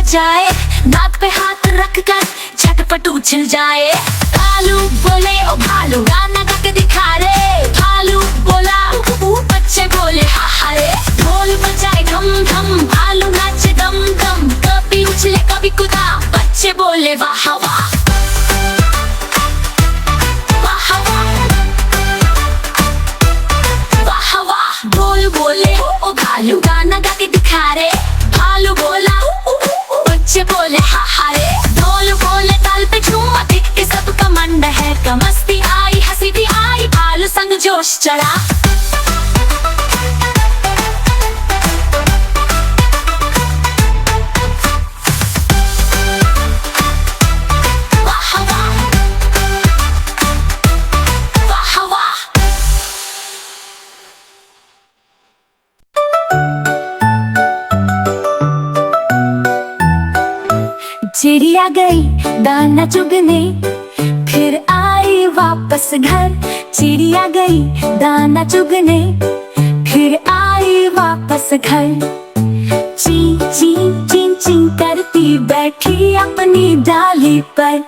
बजाए, नाक पे हाथ रख कर झटपट उछल जाए। भालू बोले ओ भालू, गाना गा के दिखा रे। भालू बोला बच्चे बोले हा हा रे। ढोल बजाए धम धम, भालू नाचे दम दम। कभी उछले कभी कूदा, बच्चे बोले वाह वाह वाह वाह वाह। ढोल बोले ओ भालू, गाना गा के दिखा रे। भालू बोला बच्चे बोले हा हा रे। ढोल बोले ताल पे झूमा, देख के सबका मन है का। मस्ती आई हंसी भी आई, भालू संग जोश चढ़ा। चिड़िया गई दाना चुगने, फिर आई वापस घर। चिड़िया गई दाना चुगने, फिर आई वापस घर। ची ची ची ची करती बैठी अपनी डाली पर।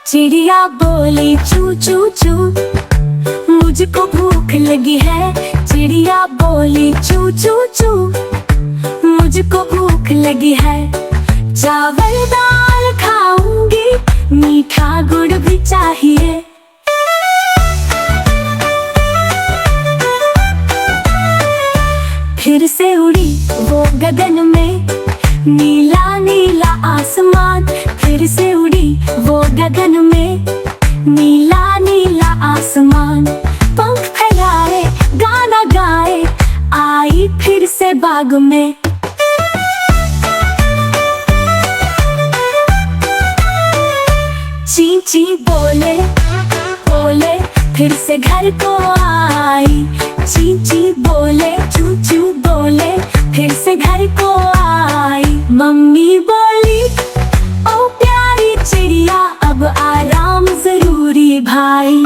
चिड़िया बोली चू चू चू, मुझको भूख लगी है। चिड़िया बोली चू चू चू, मुझको भूख लगी है। चावल दाल खाऊंगी, मीठा गुड़ भी चाहिए। फिर से उड़ी वो गगन में, नीला नीला आसमान। फिर से उड़ी वो गगन में, नीला नीला आसमान। पंख फैलाए गाना गाए, आई फिर से बाग में। ची ची बोले बोले, फिर से घर को आई। ची ची बोले चू चू बोले, फिर से घर को आई। मम्मी बोली ओ प्यारी चिड़िया, अब आराम जरूरी भाई।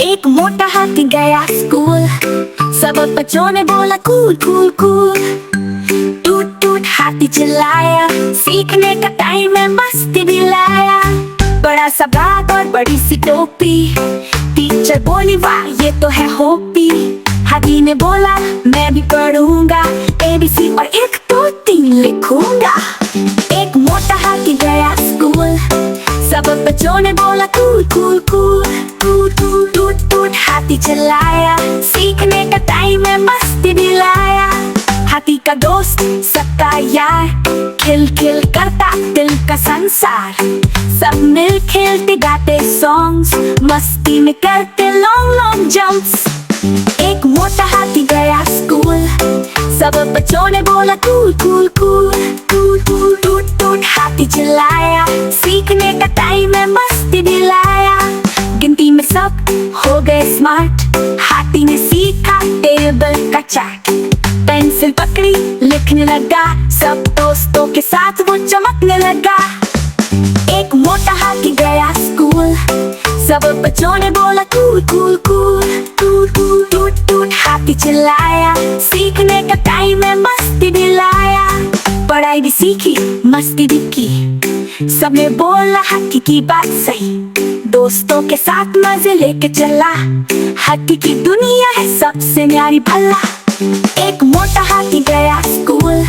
एक मोटा हाथी गया स्कूल, सब बच्चों ने बोला कूल कूल कूल। टूट टूट हाथी चिल्लाया, सीखने का टाइम है मस्ती भी लाया। बड़ा सा बैग और बड़ी सी टोपी, टीचर बोली वाह ये तो है होपी। हाथी ने बोला मैं भी पढ़ूंगा, ABC और 1 2 3 लिखूंगा। एक मोटा हाथी गया स्कूल, सब बच्चों ने बोला कूल कूल कूल। टूट टूट टूट टूट हाथी चिल्लाया, सीखने का टाइम है मस्ती भी लाया। हाथी का दोस्त सबका यार, खिल खिल करता दिल का संसार। सब मिल खेलते गाते सॉन्ग्स, मस्ती में करते लॉन्ग लॉन्ग जंप्स। एक मोटा हाथी गया स्कूल, सब बच्चों ने बोला कूल कूल कूल। टूट टूट टूट टूट हाथी चिल्लाया, सीखने का टाइम है मस्ती भी लाया। गिनती में सब हो गए स्मार्ट, हाथी ने सीखा टेबल का चार्ट। पेंसिल पकड़ी लिखने लगा, सब दोस्तों के साथ वो चमकने लगा। एक मोटा हाथी गया स्कूल, सब बच्चों ने बोला कूल कूल कूल। टूट टूट टूट टूट हाथी चिल्लाया, सीखने का टाइम है मस्ती भी लाया। पढ़ाई भी सीखी मस्ती भी की, सबने बोला हाथी की बात सही। दोस्तों के साथ मजे लेके चला, हाथी की दुनिया है सबसे न्यारी भला। एक मोटा हाथी गया स्कूल,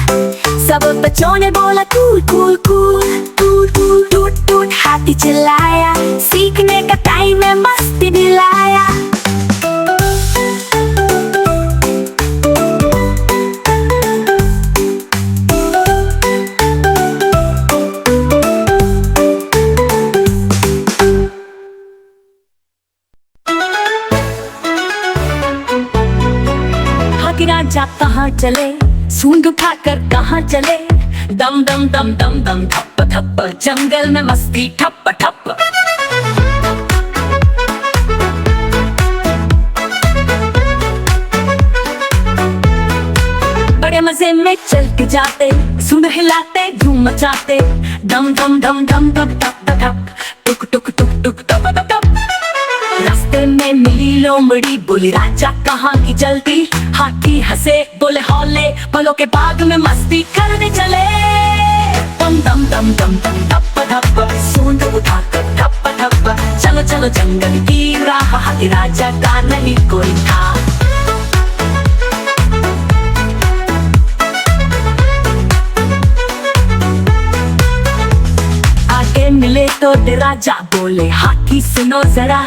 सब बच्चों ने बोला कूल कूल कूल। टूट टूट टूट टूट हाथी चिल्लाया, सीखने का टाइम है मस्ती भी लाया। राजा कहाँ चले, सूंड उठाकर कहाँ चले। दम दम दम दम दम धप ठप, जंगल में मस्ती ठप ठप। बड़े मजे में चल के जाते, सुन हिलाते धूम मचाते, डम डम डम डम डम टप टप, टुक टुक टुक टुक टप टप टप। रास्ते में मिली लोमड़ी, बोली राजा कहाँ की जल्दी, हाथी हंसे बोले हौले, पलों के बाग में मस्ती करने चले। दम दम दम दम दम टप टप, सूंड उठाकर ठप ठप, चलो चलो जंगल की राह, हाथी राजा का नहीं कोई था। आगे मिले तो राजा बोले हाथी सुनो जरा,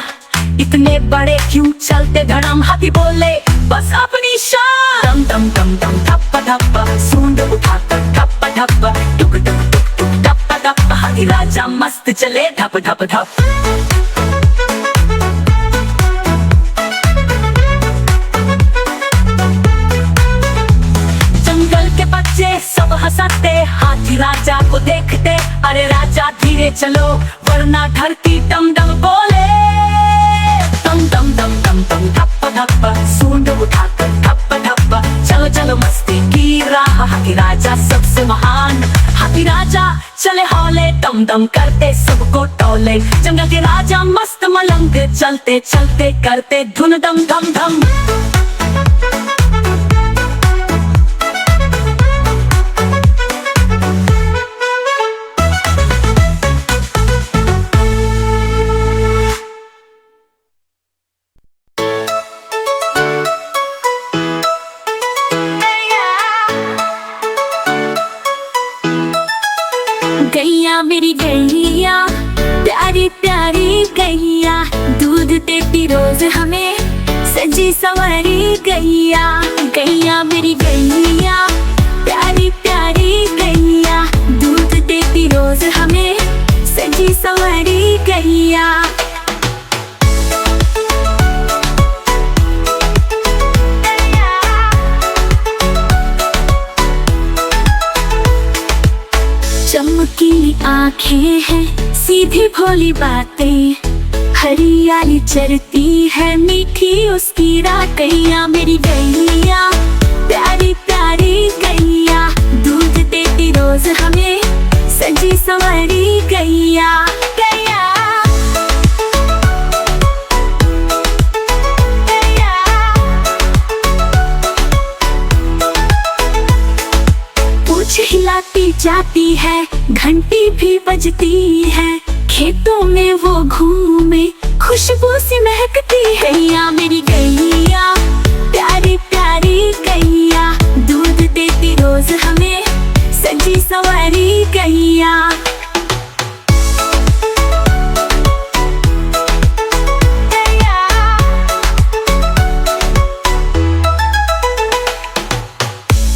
इतने बड़े क्यों चलते धड़म, हाथी बोले बस अपनी शान। दम दम दम दम ठप ठप, सूंड उठाकर ठप ठप, टुक टुक टुक टुक टप टप, हाथी राजा मस्त चले ठप ठप ठप। जंगल के बच्चे सब हंसते, हाथी राजा को देखते, अरे राजा धीरे चलो वरना धरती डम डम बोले। दम दम दम दम दम ठप ठप, सूंड उठाकर ठप ठप, चलो चलो मस्ती की राह, हाथी राजा सबसे महान। हाथी राजा चले हौले, दम दम करते सबको टोले, जंगल के राजा मस्त मलंग, चलते चलते करते धुन दम दम दम। गैया मेरी गैया, प्यारी प्यारी गैया, दूध देती रोज हमें, सजी संवरी गैया। गैया मेरी गैया, प्यारी प्यारी गैया, दूध देती रोज हमें, सजी संवरी गैया। चमकीली आँखें हैं, सीधी भोली बातें, हरियाली चरती है मीठी उसकी रातें। गैया मेरी गैया, प्यारी प्यारी गैया, दूध देती रोज हमें, सजी संवरी गैया। गैया पूंछ हिलाती जाती है, घंटी भी बजती है, खेतों में वो घूमे, खुशबू सी महकती है। गैया मेरी गैया, प्यारी प्यारी गैया, दूध देती रोज हमें, सजी संवरी गैया।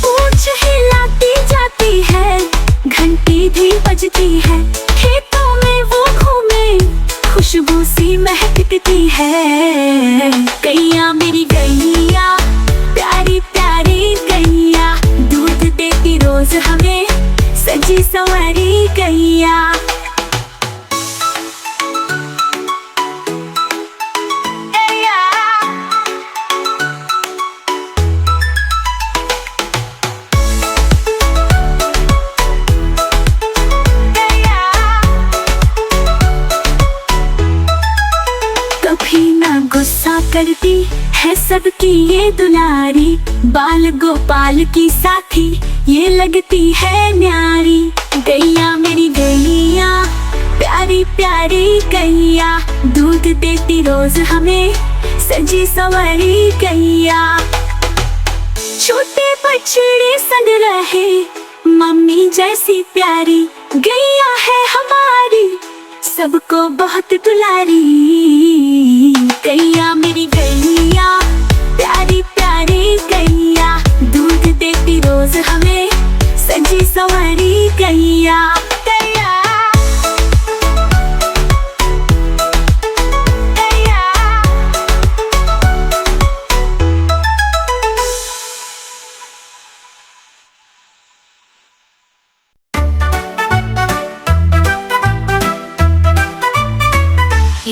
पूंछ हिलाती जाती है, घंटी भी बजती है, खेतों में वो घूमे, खुशबू सी महकती है। गैया मेरी गैया, प्यारी प्यारी गैया, दूध देती रोज हमें, सजी संवरी गैया। गुस्सा करती है सबकी ये दुलारी, बाल गोपाल की साथी ये लगती है न्यारी। गैया मेरी गैया, प्यारी प्यारी गैया, दूध देती रोज हमें, सजी संवरी गैया। छोटे बछड़े संग रहे, मम्मी जैसी प्यारी गैया है हमारी, सबको बहुत दुलारी। गैया मेरी गैया, प्यारी प्यारी गैया, दूध देती रोज हमें, सजी संवरी गैया।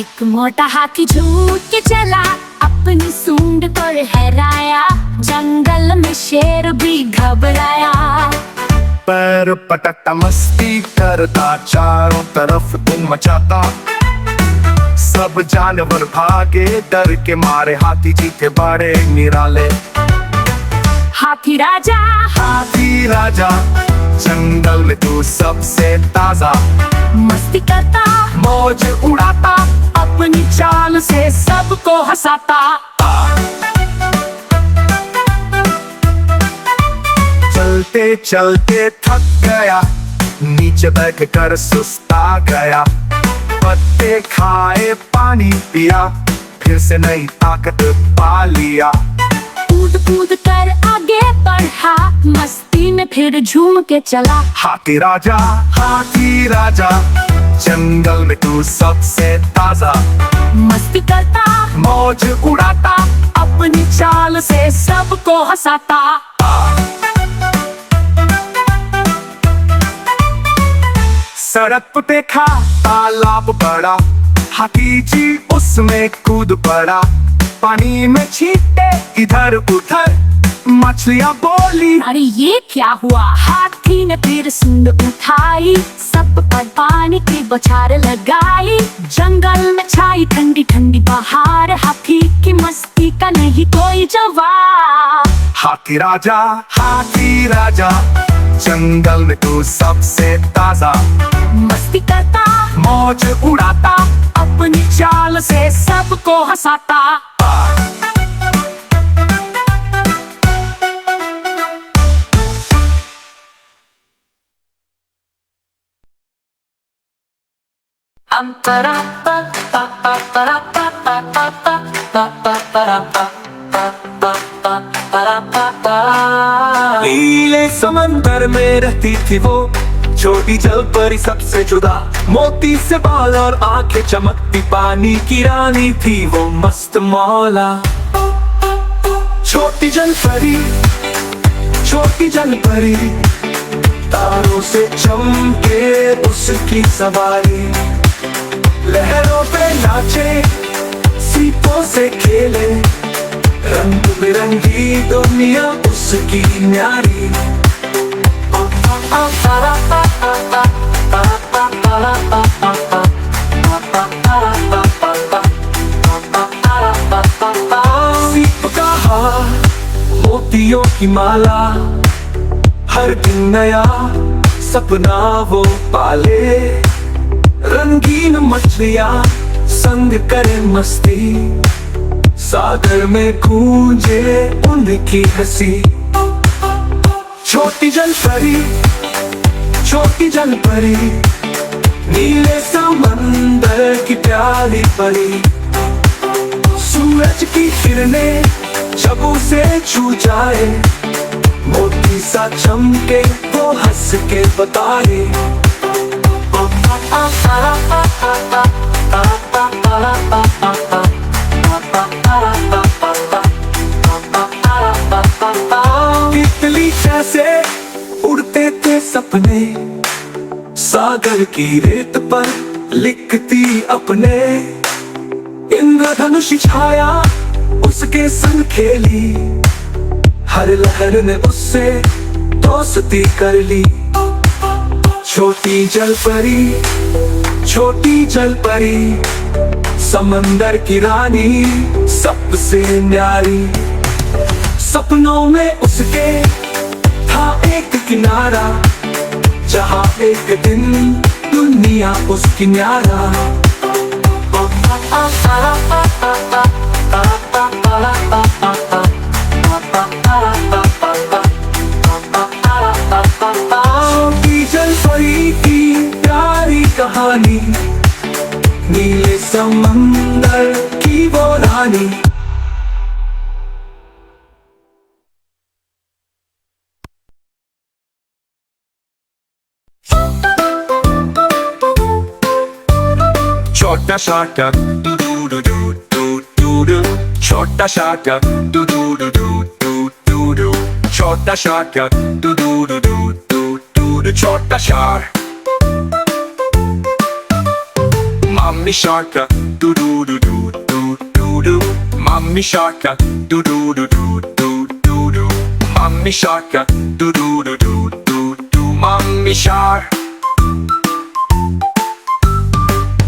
एक मोटा हाथी झूठ के चला, अपनी सूंड पर हैराया, जंगल में शेर भी घबराया। पैर पटकता मस्ती करता, चारों तरफ धूम मचाता, सब जानवर भागे डर के मारे, हाथी जी थे बड़े निराले। हाथी राजा, हाथी राजा, जंगल में तू सबसे ताजा, मस्ती करता, मौज उड़ाता, अपनी चाल से सबको हंसाता। चलते चलते थक गया, नीचे बैठ कर सुस्ता गया, पत्ते खाए पानी पिया, फिर से नई ताकत पा लिया। कूद कूद कर आगे बढ़ा, मस्ती में फिर झूम के चला। हाथी राजा, जंगल में तू सबसे ताजा, मस्ती करता, मौज उड़ाता, अपनी चाल से सबको हंसाता। सड़क पे देखा तालाब बड़ा, हाथी जी उसमें कूद पड़ा, पानी में छींटे इधर उधर, मछलियां बोली अरे ये क्या हुआ। हाथी ने फिर सूंड उठाई, सब पर पानी की बौछार लगाई, जंगल में छाई ठंडी ठंडी बहार, हाथी की मस्ती का नहीं कोई जवाब। हाथी राजा, जंगल में तू सबसे ताजा, मस्ती करता, मौज उड़ाता, अपनी चाल से सबको हंसाता। नीले समंदर में रहती थी वो छोटी जल परी सबसे जुदा, मोती से बाल और आंखें चमकती, पानी की रानी थी वो मस्त मौला। छोटी जल परी, तारों से चमके उसकी सवारी, लहरों पे नाचे, सीपों से खेले, रंग बिरंगी दुनिया उसकी न्यारी। सीप का हार, मोतियों की माला, हर दिन नया सपना वो पाले, रंगीन मछलियां संग करे मस्ती, सागर में गूंजे उनकी हंसी। छोटी जल परी, नीले समंदर की प्यारी परी, सूरज की किरणें जब उसे छू जाए, मोती सा चमके वो हंस के बताए। तितली जैसे उड़ते थे सपने, सागर की रेत पर लिखती अपने, इंद्रधनुष छाया उसके संग खेली, हर लहर ने उससे दोस्ती कर ली। छोटी जल परी, समंदर की रानी सबसे न्यारी, सपनों में उसके था एक किनारा, जहाँ एक दिन दुनिया उसकी न्यारा। छोटी जल परी की प्यारी कहानी, नीले समंदर की वो रानी। छोटा सा टक do do do do do do, छोटा सा टक do do do do do do, छोटा सा टक do do do do do, छोटा सा। Mommy shark, do do do do do do do. Mommy shark, do do do do do do do. Mommy shark, do do do do do do. Mommy shark.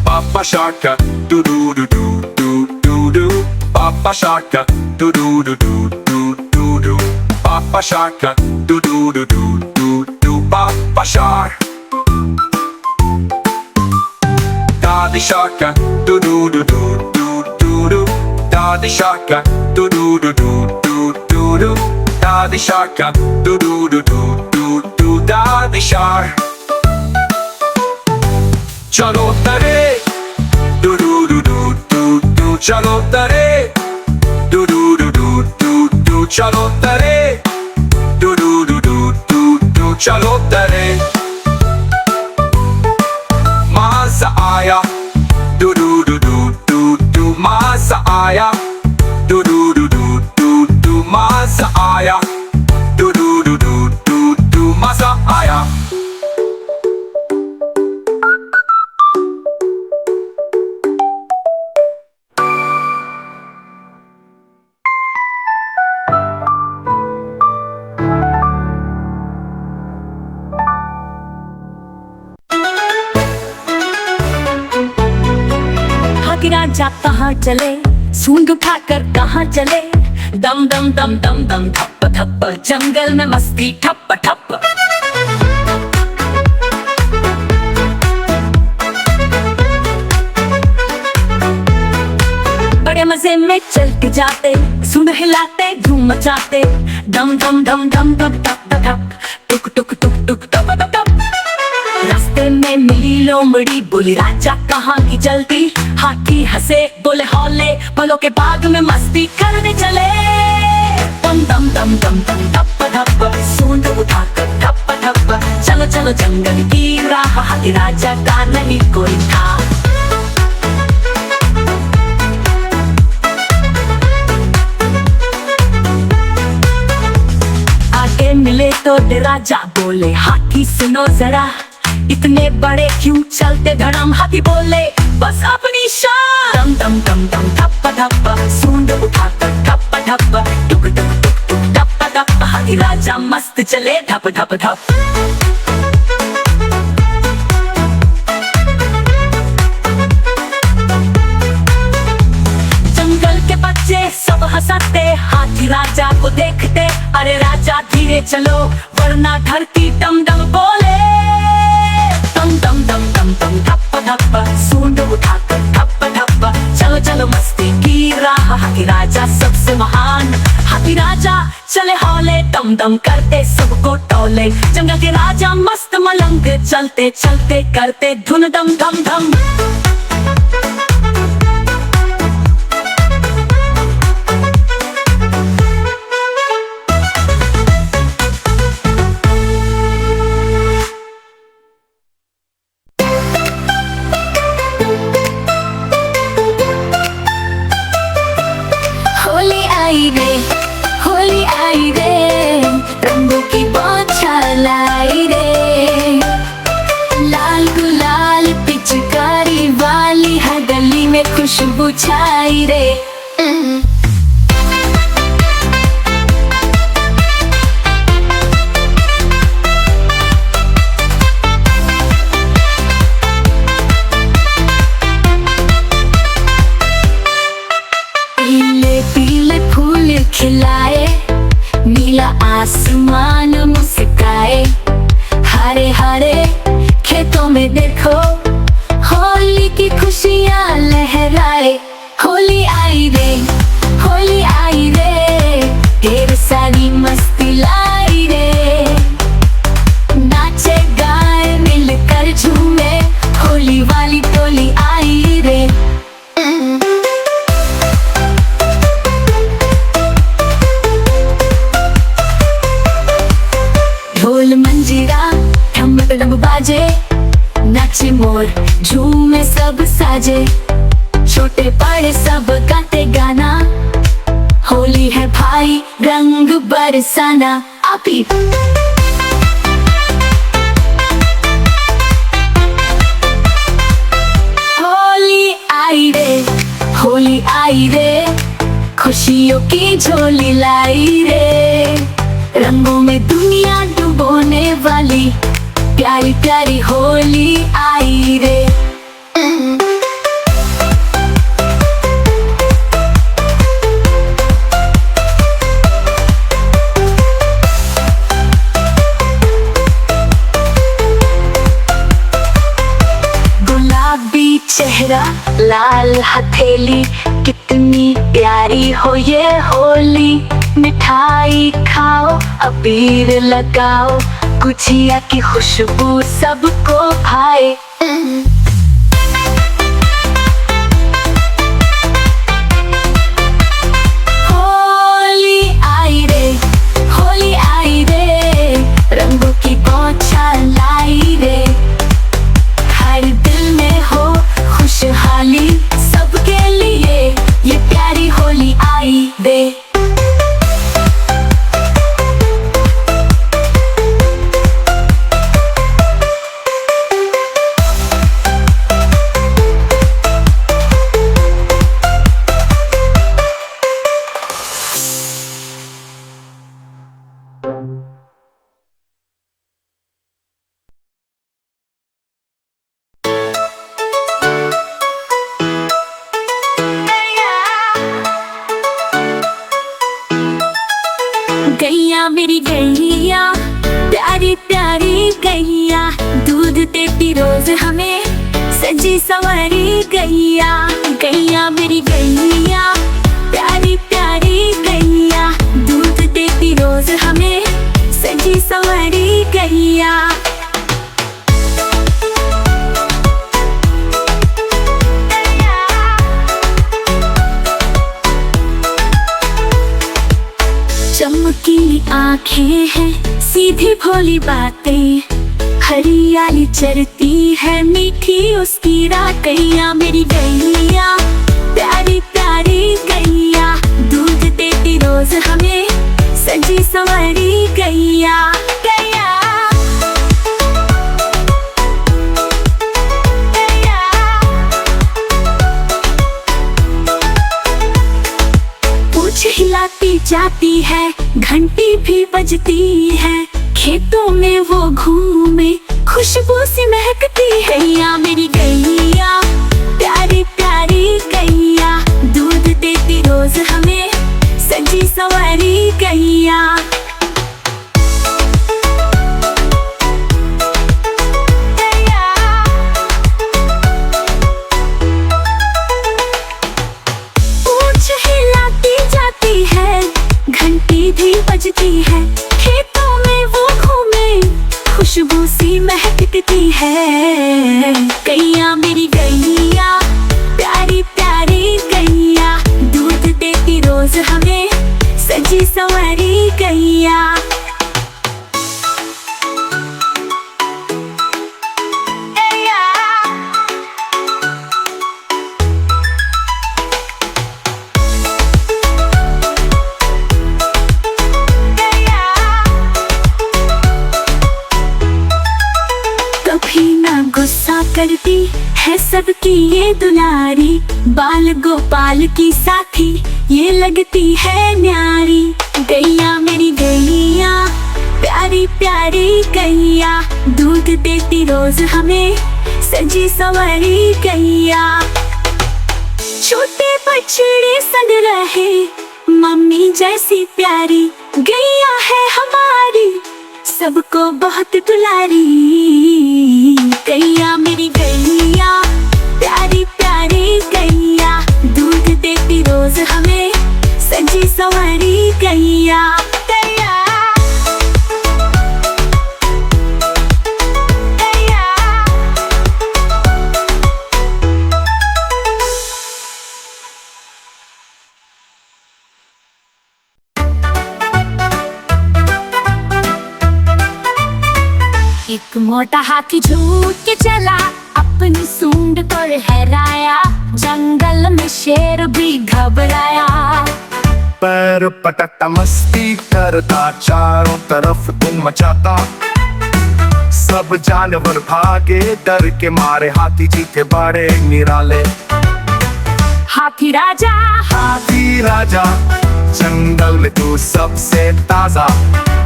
Papa shark, do do do do do do do. Papa shark, do do do do do do do. Papa shark, do do do do do do. Papa shark. Daddy shark, do do do do do do do. Daddy shark, do do do do do do do. Daddy shark, do do do do do do. Daddy shark. चलो तरे, do do do do do do. चलो तरे, do do do do do do. चलो तरे, do do do do do do. चलो तरे. Masa आया, do do do do do do. Masa आया, do do do do do do. Masa आया, do do do do do do. Masa आया. राजा कहाँ चले, सूंड उठाकर कहाँ चले, दम दम दम दम दम ठप्प ठप्प, जंगल में मस्ती ठप्प ठप्प। बड़े मजे में चल के जाते, सूंड हिलाते धूम मचाते, दम दम दम दम दम ठप ठप, टुक टुक टुक टुक टप टप टप। रास्ते में मिली लोमड़ी, बोली राजा कहाँ की जल्दी, हाथी हंसे बोले हौले, पलों के बाग में मस्ती करने चले। दम दम दम दम दम धप धप, सूंड उठाकर धप धप, चलो चलो जंगल की राह, हाथी राजा का नहीं कोई था। आगे मिले तो राजा बोले हाथी सुनो जरा, इतने बड़े क्यों चलते धड़म, हाथी बोले बस अपनी शान। दम दम दम दम धप धप, सूंड उठाकर धप धप, टुक टुक टुक टुक धप धप, हाथी राजा मस्त चले धप धप धप। जंगल के बच्चे सब हंसते, हाथी राजा को देखते, अरे राजा धीरे चलो वरना धरती डम डम बोले। दम दम दम दम दम धप धप, सूंड उठाकर धप धप, चलो चलो मस्ती की राह, हाथी राजा सबसे महान। हाथी राजा चले हौले, दम दम करते सबको टोले, जंगल के राजा मस्त मलंग, चलते चलते करते धुन दम धम धम। होली आई रे, रंगों की बौछार आई रे, लाल गुलाल पिचकारी वाली हर गली में खुशबू छाई रे। पीले पीले फूल खिलाए, नीला आसमान मुस्काए, हरे हरे खेतों में देखो होली की खुशियाँ लहराए। होली आई रे, होली आई रे, ढेर सारी मस्ती लाई रे, नाचे गाए मिलकर झूमे, होली वाली टोली आई रे। ढोल मंजीरा ठम ठम बाजे, नाचे मोर झूमे सब साजे, छोटे बड़े सब गाते गाना, होली है भाई रंग बरसाना। अभी होली की झोली लाई रे, रंगों में दुनिया डुबोने वाली प्यारी प्यारी होली आई रे। गुलाबी चेहरा लाल हथेली, कितनी प्यारी हो ये होली। मिठाई खाओ अबीर लगाओ, गुजिया की खुशबू सबको भाए। होली आई रे, होली आई रे, रंगों की बौछार लाई रे। हर दिल में हो खुशहाली, सबके लिए ये प्यारी होली आई रे। गैया मेरी गैया, प्यारी प्यारी गैया, दूध देती रोज हमें सजी संवरी गैया। गैया मेरी गैया, प्यारी प्यारी गैया, दूध देती रोज हमें सजी संवरी गैया। चमकीली आंखें हैं, सीधी भोली बातें, हरियाली चरती है मीठी उसकी रात। गैया मेरी गैया, प्यारी प्यारी गैया, दूध देती रोज हमें सजी संवरी गैया। गैया पूंछ हिलाती जाती है, घंटी भी बजती है, खेतों में वो घूमे खुशबू सी महकती है। गैया मेरी गैया, प्यारी प्यारी गैया, दूध देती रोज हमें सजी संवरी गैया। पूंछ हिलाती जाती है, घंटी भी बजती है, खेतों में वो घूमे खुशबू सी महकती है। गैया मेरी गैया, प्यारी प्यारी गैया, दूध देती रोज हमें सजी संवरी गैया। गुस्सा करती है सबकी ये दुलारी, बाल गोपाल की साथी ये लगती है न्यारी। गैया मेरी गैया, प्यारी प्यारी गैया, दूध देती रोज हमें सजी संवरी गैया। छोटे बछड़े संग रहे मम्मी जैसी प्यारी, गैया है हमारी सबको बहुत दुलारी। गैया मेरी गैया, प्यारी प्यारी गैया, दूध देती रोज हमें सजी संवरी गैया। गैया एक मोटा हाथी झूठ के चला, अपनी सूंड पर लहराया, जंगल में शेर भी घबराया। पैर पटकता मस्ती करता, चारों तरफ धूम मचाता, सब जानवर भागे डर के मारे, हाथी जी थे बड़े निराले। हाथी राजा हाथी राजा जंगल में तू सबसे ताजा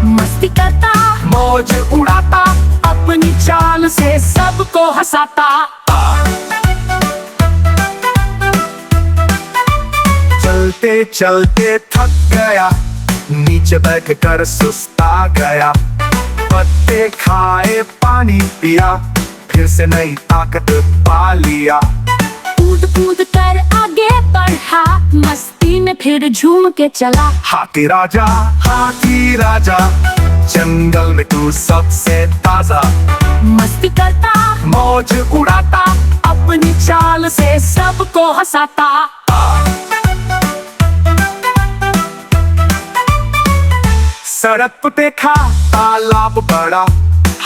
मस्ती करता मौज उड़ाता अपनी चाल से सबको हंसाता। चलते चलते थक गया नीचे बैठ कर सुस्ता गया पत्ते खाए पानी पिया फिर से नई ताकत पा लिया। कूद कूद कर आगे बढ़ा मस्ती में फिर झूम के चला। हाथी राजा जंगल में तू सबसे ताजा मस्ती करता मौज उड़ाता अपनी चाल से सबको हंसाता। सड़क पे देखा तालाब बड़ा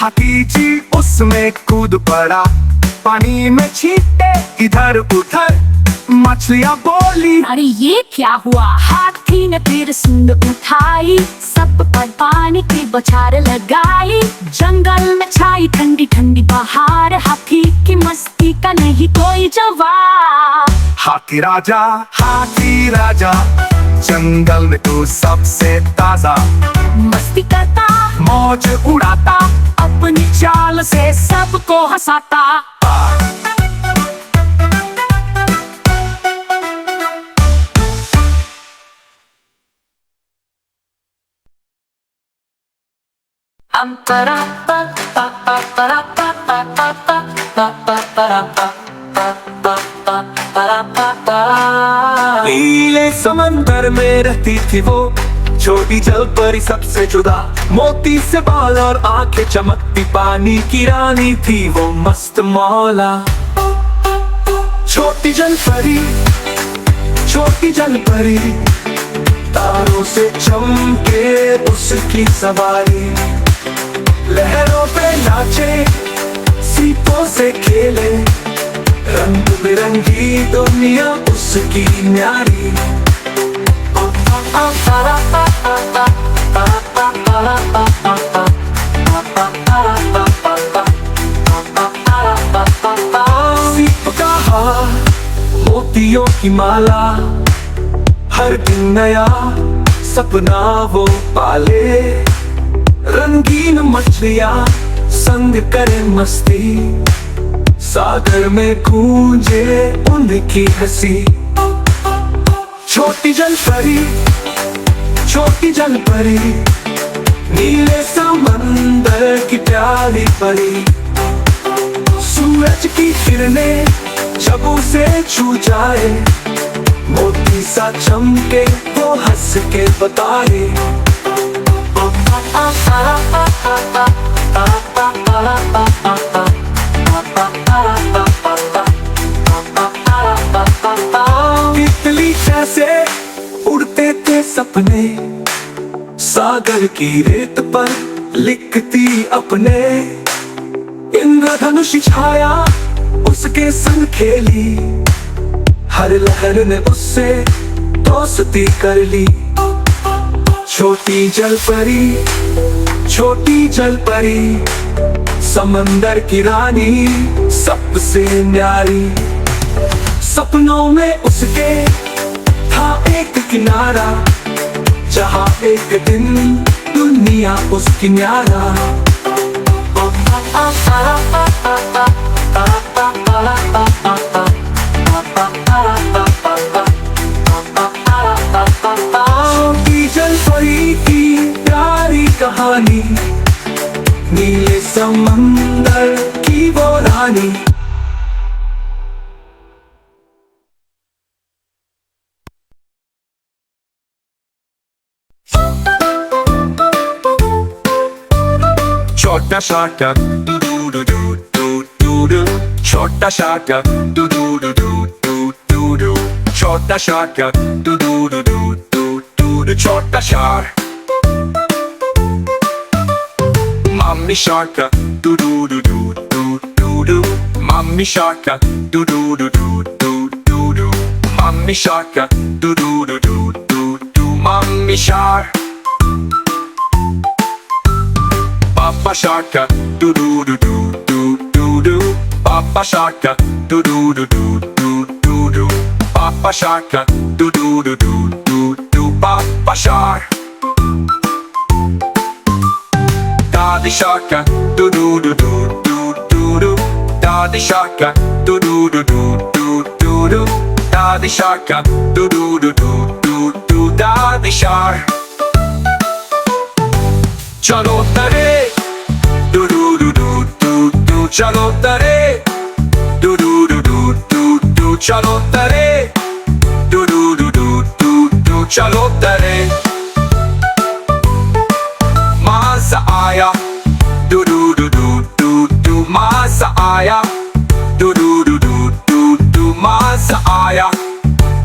हाथी जी उसमें कूद पड़ा पानी में छींटे इधर उधर मछलियां बोली अरे ये क्या हुआ। हाथी ने फिर सूंड उठाई सब पर पानी की बौछार लगाई। जंगल में छाई ठंडी ठंडी बहार हाथी की मस्ती का नहीं कोई जवाब। हाथी राजा जंगल में तू सबसे ताजा मस्ती करता मौज उड़ाता अपनी चाल से सबको हंसाता। नीले समंदर में रहती थी वो छोटी जल परी सबसे जुदा मोती से बाल और आंखें चमकती पानी की रानी थी वो मस्त मौला। छोटी जल परी तारों से चमके उसकी सवारी लहरों पे नाचे सीपों से खेले रंग बिरंगी दुनिया उसकी न्यारी। सीप का हार मोतियों की माला हर दिन नया सपना वो पाले रंगीन मछलियां संग करे मस्ती सागर में गूंजे उनकी हंसी। छोटी जल परी नीले समंदर की प्यारी परी सूरज की किरणें जब उसे छू जाए मोती सा चमके वो हंस के बताए। तितली जैसे उड़ते थे सपने सागर की रेत पर लिखती अपने इंद्रधनुष छाया उसके संग खेली हर लहर ने उससे दोस्ती कर ली। छोटी जल परी समंदर की रानी सबसे न्यारी सपनों में उसके था एक किनारा जहाँ एक दिन दुनिया उसकी न्यारा। छोटी जल परी की प्यारी कहानी नीले समंदर की वो रानी। छोटा शाका दू दू दू दू दू दू दू छोटा शाका दू दू दू दू दू दू दू छोटा शाका दू दू दू दू दू दू दू छोटा शार Mommy sharka doo doo doo doo doo doo doo Mommy sharka doo doo doo doo doo doo doo Mommy sharka doo doo doo doo doo doo Mommy shark Papa sharka doo doo doo doo doo doo doo Papa sharka doo doo doo doo doo doo doo Papa Papa Shark, do do do do do do Papa Shark. Daddy Shark, do do do do do do do. Daddy Shark, do do do do do do do. Daddy Shark, do do do do do do. Daddy Shark. चलो तरे do do do do do do. चलो तरे do do do do do do. चलो तरे do do do do do do. चलो तरे Masa आया do do do do do do. Masa आया do do do do do do. Masa आया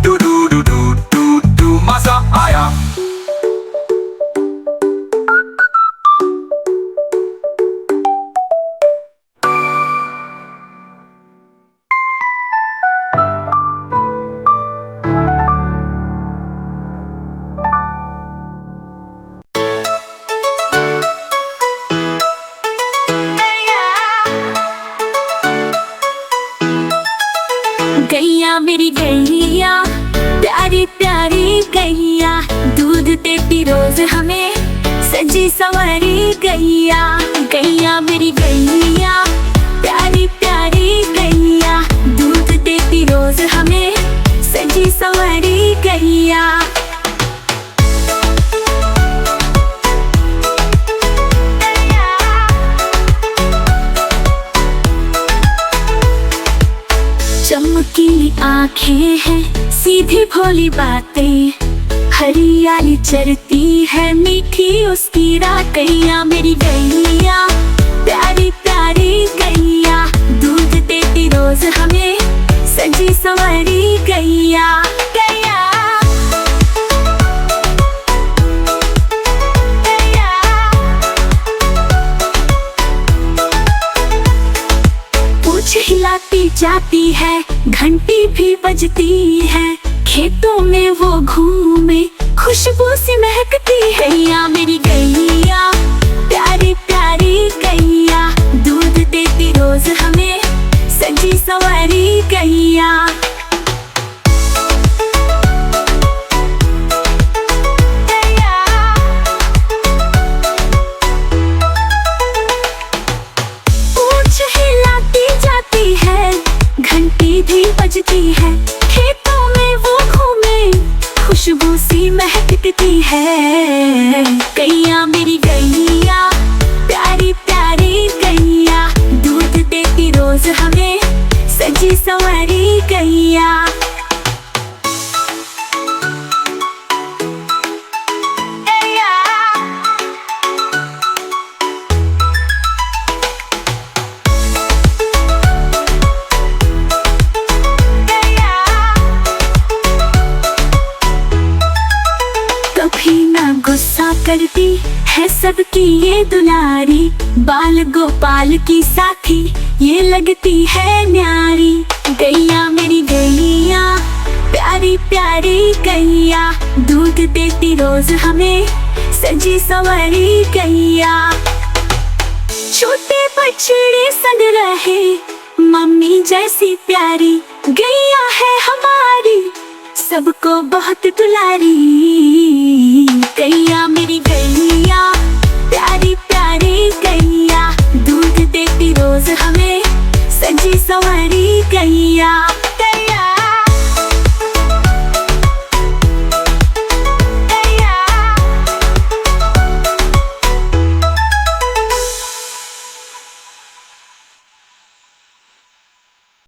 do do do do do do. Masa आया. गैया मेरी गैया, प्यारी प्यारी गैया, दूध देती रोज हमें सजी संवरी गैया। गैया मेरी गैया, प्यारी प्यारी गैया, दूध देती रोज हमें सजी संवरी गैया। चमकीली आंखें हैं, सीधी भोली बातें, हरियाली चरती है मीठी उसकी रातें। गैया मेरी गैया, प्यारी प्यारी गैया, दूध देती रोज हमें सजी संवरी गैया। गैया पूंछ हिलाती जाती है, घंटी भी बजती है, खेतों में वो घूमे खुशबू सी महकती है। गैया मेरी गैया, प्यारी प्यारी गैया, दूध देती रोज हमें सजी संवरी गैया। पूंछ हिलाती जाती है, घंटी भी बजती है, खेतों में वो घूमे खुशबू सी महकती है। गैया मेरी गैया, प्यारी प्यारी गैया, दूध देती रोज हमें सजी संवरी गैया। गुस्सा करती है सबकी ये दुलारी, बाल गोपाल की साथी ये लगती है न्यारी। गैया मेरी गैया, प्यारी प्यारी गैया, दूध देती रोज हमें सजी संवरी गैया। छोटे बछड़े संग रहे, मम्मी जैसी प्यारी गैया है हमारी, सबको बहुत दुलारी। गैया मेरी